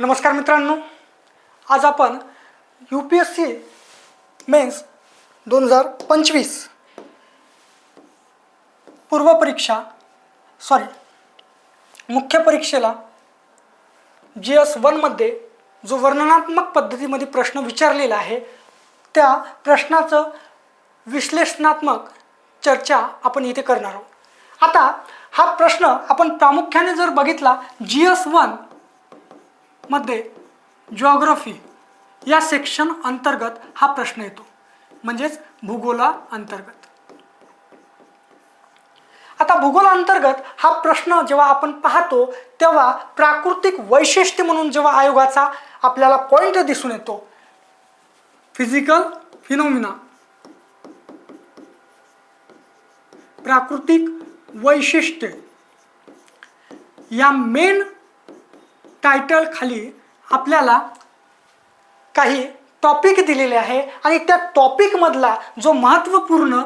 नमस्कार मित्रांनो, आज आपण UPSC मेन्स 2025 मुख्य परीक्षेला GS1 मध्ये जो वर्णनात्मक पद्धतीमध्ये प्रश्न विचारलेला आहे त्या प्रश्नाचं विश्लेषणात्मक चर्चा आपण इथे करणार आहोत। आता हा प्रश्न आपण प्रामुख्याने जर बघितला GS1 मध्ये जिओग्राफी या सेक्शन अंतर्गत हा प्रश्न येतो, म्हणजेच भूगोला अंतर्गत। आता भूगोल अंतर्गत हा प्रश्न जेव्हा आपण पाहतो तेव्हा प्राकृतिक वैशिष्ट्य म्हणून जेव्हा आयोगाचा आपल्याला पॉइंट दिसून येतो, फिजिकल फिनोमिना, प्राकृतिक वैशिष्ट्य या मेन टायटल खाली आपल्याला काही टॉपिक दिलेले आहे आणि त्या टॉपिक मधला जो महत्त्वपूर्ण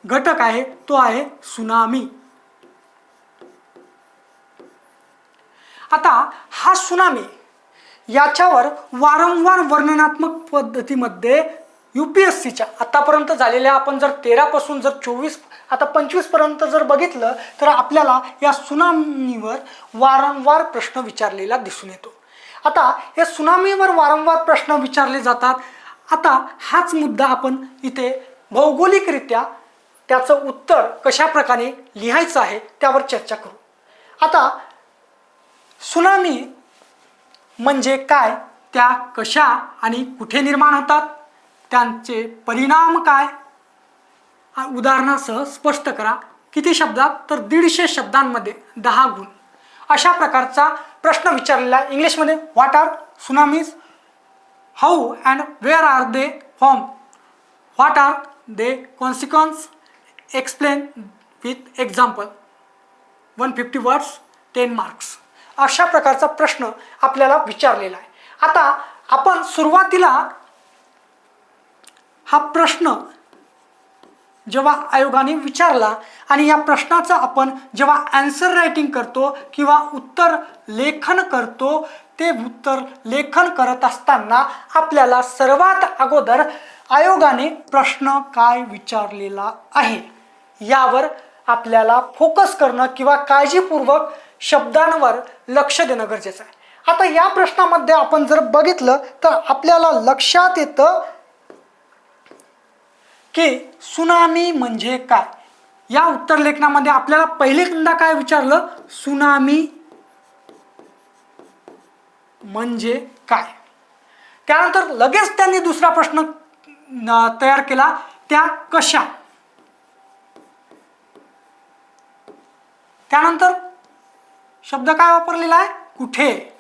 घटक आहे तो आहे सुनामी। आता हा सुनामी याच्यावर वारंवार वर्णनात्मक पद्धतीमध्ये UPSCच्या आतापर्यंत झालेल्या आपण जर 13 पासून जर 24 आता 25 पर्यंत जर बघितलं तर आपल्याला या सुनामीवर वारंवार प्रश्न विचारलेला दिसून येतो। आता या सुनामीवर वारंवार प्रश्न विचारले जातात। आता हाच मुद्दा आपण इथे भौगोलिकरित्या त्याचं उत्तर कशा प्रकारे लिहायचं आहे त्यावर चर्चा करू। आता सुनामी म्हणजे काय, त्या कशा आणि कुठे निर्माण होतात, त्यांचे परिणाम काय, उदाहरणासह स्पष्ट करा। किती शब्दात, तर 150 शब्दांमध्ये 10 गुण अशा प्रकारचा प्रश्न विचारलेला आहे। इंग्लिशमध्ये what are tsunamis, how and where are they form, what are they consequence, explain with example, 150 words 10 marks अशा प्रकारचा प्रश्न आपल्याला विचारलेला आहे। आता आपण सुरुवातीला हा प्रश्न जेव्हा आयोगाने विचारला आणि या प्रश्नाचं आपण जेव्हा आन्सर रायटिंग करतो किंवा उत्तर लेखन करतो, ते उत्तर लेखन करत असताना आपल्याला सर्वात अगोदर आयोगाने प्रश्न काय विचारलेला आहे यावर आपल्याला फोकस करणं किंवा काळजीपूर्वक शब्दांवर लक्ष देणं गरजेचं आहे। आता या प्रश्नामध्ये आपण जर बघितलं तर आपल्याला लक्षात येतं की सुनामी म्हणजे काय। या उत्तर लेखनामध्ये आपल्याला पहिल्यांदा काय विचारलं, सुनामी म्हणजे काय। त्यानंतर लगेच त्यांनी दुसरा प्रश्न तयार केला, त्या कशा। त्यानंतर शब्द काय वापरलेला आहे, कुठे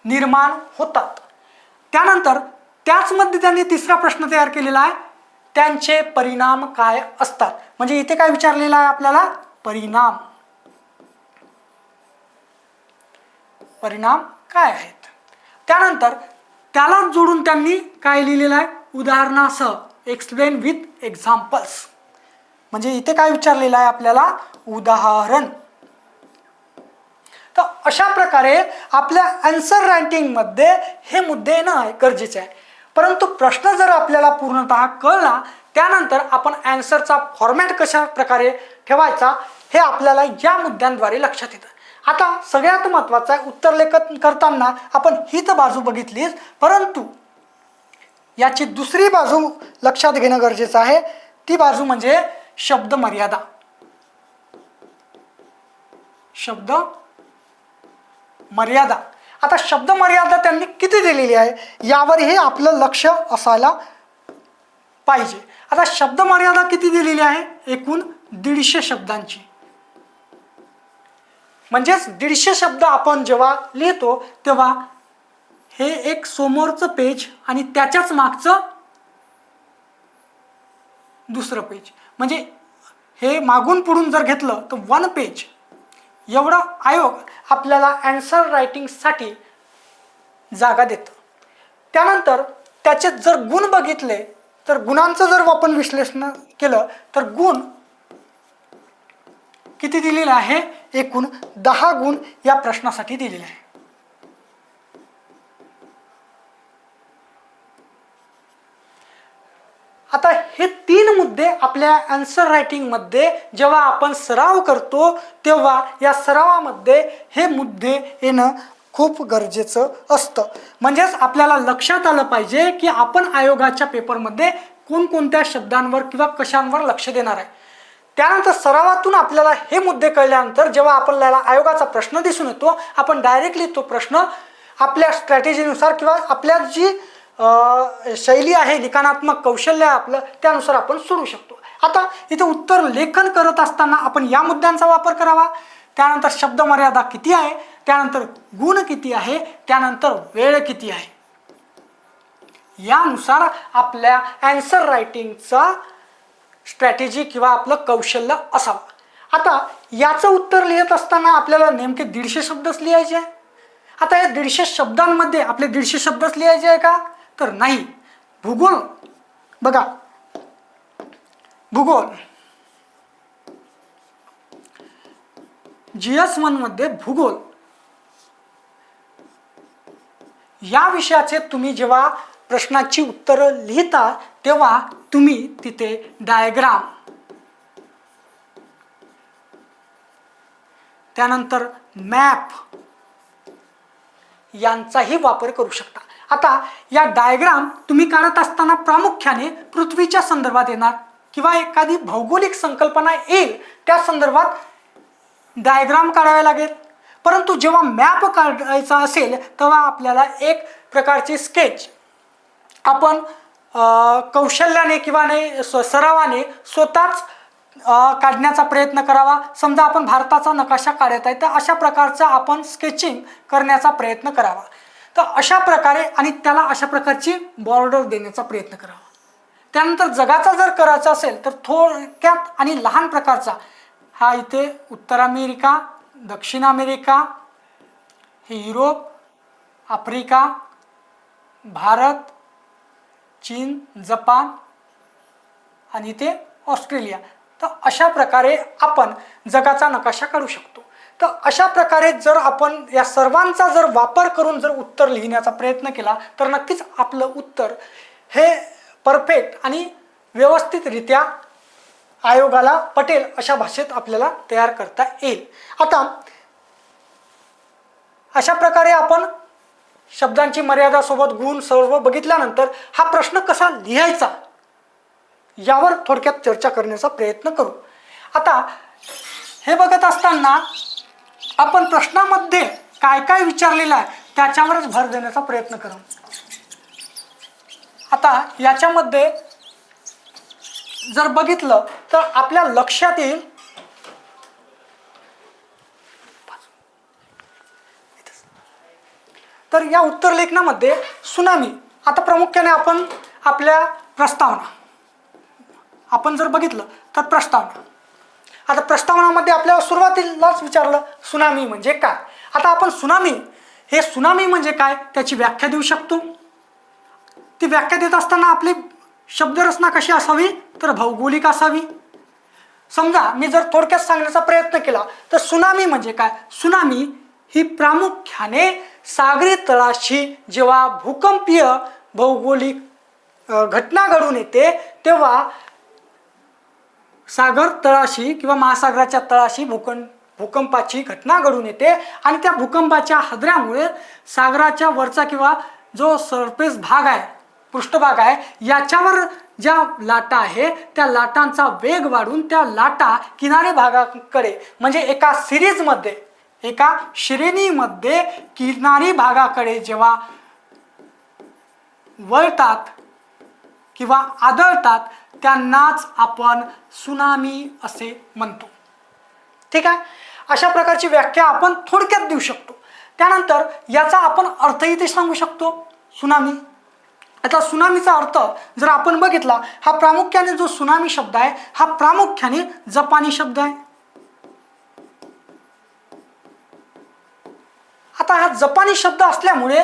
निर्माण होतात। त्यानंतर त्याच मध्ये त्यांनी तिसरा प्रश्न तयार केलेला आहे, त्यांचे परिणाम काय असतात। म्हणजे इथे काय विचारलेलं आहे आपल्याला, परिणाम काय आहेत। त्यानंतर त्याला जोडून त्यांनी काय लिहिलेलं आहे, उदाहरणासह, एक्सप्लेन विथ एक्झाम्पल्स। म्हणजे इथे काय विचारलेलं आहे आपल्याला, उदाहरण। तर अशा प्रकारे आपल्या आन्सर रायटिंग मध्ये हे मुद्दे येणं गरजेचे आहे। परंतु प्रश्न जर आपल्याला पूर्णतः कळला त्यानंतर आपण आन्सरचा फॉर्मॅट कशा प्रकारे ठेवायचा हे आपल्याला या मुद्द्यांद्वारे लक्षात येतं। आता सगळ्यात महत्त्वाचं आहे, उत्तर लेखन करताना आपण हीच बाजू बघितलीच, परंतु याची दुसरी बाजू लक्षात घेणं गरजेचं आहे। ती बाजू म्हणजे शब्द मर्यादा। शब्द मर्यादा, आता शब्द मर्यादा त्यांनी किती दिलेली आहे यावरही आपलं लक्ष असायला पाहिजे। आता शब्द मर्यादा किती दिलेली आहे, एकूण 150 शब्दांची। म्हणजेच 150 शब्द आपण जेव्हा लिहितो तेव्हा हे एक समोरचं पेज आणि त्याच्याच मागचं दुसरं पेज, म्हणजे हे मागून पुढून जर घेतलं तर 1 पेज एवढा आयोग आपल्याला आन्सर रायटिंगसाठी जागा देतं। त्यानंतर त्याचे जर गुण बघितले तर गुणांचं जर आपण विश्लेषण केलं तर गुण किती दिलेलं आहे? एकूण 10 गुण या प्रश्नासाठी दिलेले आहे. आता हे 3 मुद्दे आपल्या आन्सर रायटिंगमध्ये जेव्हा आपण सराव करतो तेव्हा या सरावामध्ये हे मुद्दे येणं खूप गरजेचं असतं. म्हणजेच आपल्याला लक्षात आलं पाहिजे की आपण आयोगाच्या पेपरमध्ये कोणकोणत्या शब्दांवर किंवा कशांवर लक्ष देणार आहे. त्यानंतर सरावातून आपल्याला हे मुद्दे कळल्यानंतर जेव्हा आपल्याला आयोगाचा प्रश्न दिसून येतो आपण डायरेक्टली तो प्रश्न आपल्या स्ट्रॅटेजीनुसार किंवा आपल्या जी शैली आहे, लिखाणात्मक कौशल्य आहे आपलं, त्यानुसार आपण सोडू शकतो. आता इथे उत्तर लेखन करत असताना आपण या मुद्द्यांचा वापर करावा. त्यानंतर शब्द मर्यादा किती आहे, त्यानंतर गुण किती आहे, त्यानंतर वेळ किती आहे, यानुसार आपल्या आन्सर रायटिंगचा स्ट्रॅटेजी किंवा आपलं कौशल्य असावं. आता याचं उत्तर लिहित असताना आपल्याला नेमके 150 शब्दच लिहायचे आहे. आता या 150 शब्दांमध्ये आपले 150 शब्दच लिहायचे आहे का? तर नाही. भूगोल बघा, भूगोल GS1 मध्ये भूगोल या विषयाचे तुम्ही जेव्हा प्रश्नाची उत्तरं लिहिता तेव्हा तुम्ही तिथे डायग्राम, त्यानंतर मॅप यांचाही वापर करू शकता. आता या डायग्राम तुम्ही काढत असताना प्रामुख्याने पृथ्वीच्या संदर्भात येणार किंवा एखादी भौगोलिक संकल्पना येईल त्या संदर्भात डायग्राम काढावे लागेल. परंतु जेव्हा मॅप काढायचा असेल तेव्हा आपल्याला एक प्रकारची स्केच आपण कौशल्याने किंवा नाही सरावाने स्वतःच काढण्याचा प्रयत्न करावा. समजा आपण भारताचा नकाशा काढत आहे तर अशा प्रकारचा आपण स्केचिंग करण्याचा प्रयत्न करावा. तर अशा प्रकारे आणि त्याला अशा प्रकारची बॉर्डर देण्याचा प्रयत्न करावा. त्यानंतर जगाचा जर करायचा असेल तर थोडक्यात आणि लहान प्रकारचा हा इथे उत्तर अमेरिका, दक्षिण अमेरिका, हे युरोप, आफ्रिका, भारत, चीन, जपान आणि इथे ऑस्ट्रेलिया. तर अशा प्रकारे आपण जगाचा नकाशा काढू शकतो. तर अशा प्रकारे जर आपण या सर्वांचा जर वापर करून जर उत्तर लिहिण्याचा प्रयत्न केला तर नक्कीच आपलं उत्तर हे परफेक्ट आणि व्यवस्थितरित्या आयोगाला पटेल अशा भाषेत आपल्याला तयार करता येईल. आता अशा प्रकारे आपण शब्दांची मर्यादा सोबत गुण सर्व बघितल्यानंतर हा प्रश्न कसा लिहायचा यावर थोडक्यात चर्चा करण्याचा प्रयत्न करू. आता हे बघत असताना आपण प्रश्नामध्ये काय काय विचारलेलं आहे त्याच्यावरच भर देण्याचा प्रयत्न करू. आता याच्यामध्ये जर बघितलं तर आपल्या लक्षात येईल तर या उत्तर लेखनामध्ये सुनामी. आता प्रामुख्याने आपण आपल्या प्रस्तावना आपण जर बघितलं तर प्रस्तावना. आता प्रस्तावनामध्ये आपल्याला सुरुवातीलाच विचारलं सुनामी म्हणजे काय. आता आपण सुनामी म्हणजे काय त्याची व्याख्या देऊ शकतो. ती व्याख्या देत असताना आपली शब्दरचना कशी असावी तर भौगोलिक असावी. समजा मी जर थोडक्यात सांगण्याचा प्रयत्न केला तर सुनामी म्हणजे काय. सुनामी ही प्रामुख्याने सागरी तळाशी जेव्हा भूकंपीय भौगोलिक घटना घडून येते तेव्हा सागर तळाशी किंवा महासागराच्या तळाशी भूकंपाची घटना घडून येते आणि त्या भूकंपाच्या हादऱ्यामुळे सागराच्या वरचा किंवा जो सरफेस भाग आहे, पृष्ठभाग आहे, याच्यावर ज्या लाटा आहे त्या लाटांचा वेग वाढून त्या लाटा किनारी भागाकडे म्हणजे एका सिरीजमध्ये एका श्रेणीमध्ये किनारी भागाकडे जेव्हा वळतात किंवा आदळतात त्यांनाच आपण सुनामी असे म्हणतो. ठीक आहे. अशा प्रकारची व्याख्या आपण थोडक्यात देऊ शकतो. त्यानंतर याचा आपण अर्थही ते सांगू शकतो. सुनामी, आता सुनामीचा अर्थ जर आपण बघितला हा प्रामुख्याने जो सुनामी शब्द आहे हा प्रामुख्याने जपानी शब्द आहे. आता हा जपानी शब्द असल्यामुळे